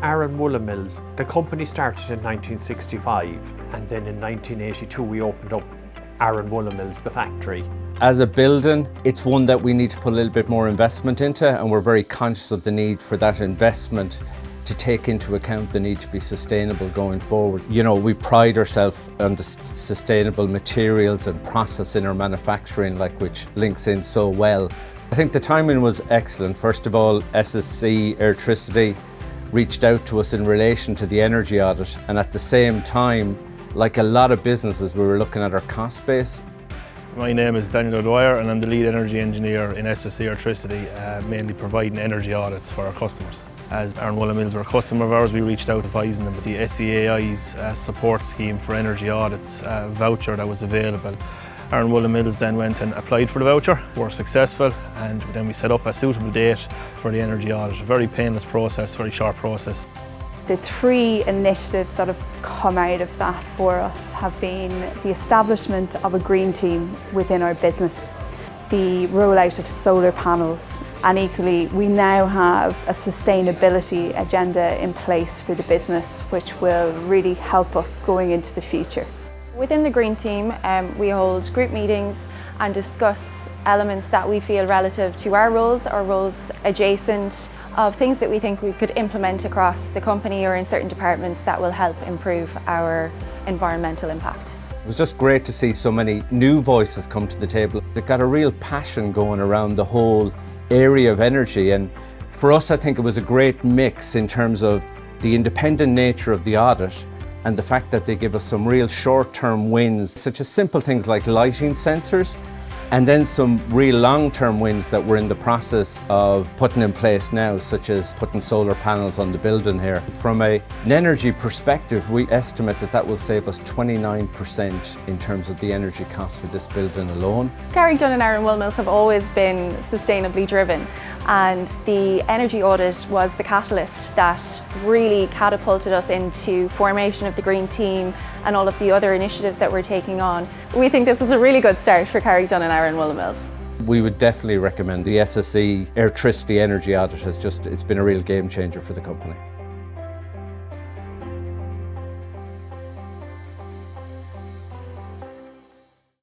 Aran Woollen Mills, the company started in 1965, and then in 1982 we opened up Aran Woollen Mills, the factory. As a building, it's one that we need to put a little bit more investment into, and we're very conscious of the need for that investment to take into account the need to be sustainable going forward. You know, we pride ourselves on the sustainable materials and process in our manufacturing, which links in so well. I think the timing was excellent. First of all, SSE Airtricity reached out to us in relation to the energy audit, and at the same time, like a lot of businesses, we were looking at our cost base. My name is Daniel O'Dwyer and I'm the lead energy engineer in SSE Airtricity, mainly providing energy audits for our customers. As Aran Woollen Mills were a customer of ours, we reached out advising them about the SEAI's support scheme for energy audits voucher that was available. Aran Woollen Mills then went and applied for the voucher, were successful, and then we set up a suitable date for the energy audit. A very painless process, very short process. The three initiatives that have come out of that for us have been the establishment of a green team within our business, the rollout of solar panels, and equally we now have a sustainability agenda in place for the business which will really help us going into the future. Within the green team, we hold group meetings and discuss elements that we feel relative to our roles or roles adjacent, of things that we think we could implement across the company or in certain departments that will help improve our environmental impact. It was just great to see so many new voices come to the table. It got a real passion going around the whole area of energy, and for us I think it was a great mix in terms of the independent nature of the audit and the fact that they give us some real short-term wins, such as simple things like lighting sensors, and then some real long-term wins that we're in the process of putting in place now, such as putting solar panels on the building here. From an energy perspective, we estimate that will save us 29% in terms of the energy cost for this building alone. Carrickdon and Aran Woollen Mills have always been sustainably driven, and the energy audit was the catalyst that really catapulted us into formation of the green team and all of the other initiatives that we're taking on. We think this is a really good start for Carrickdon and Aran Woollen Mills. We would definitely recommend the SSE Airtricity Energy Audit. It's been a real game changer for the company.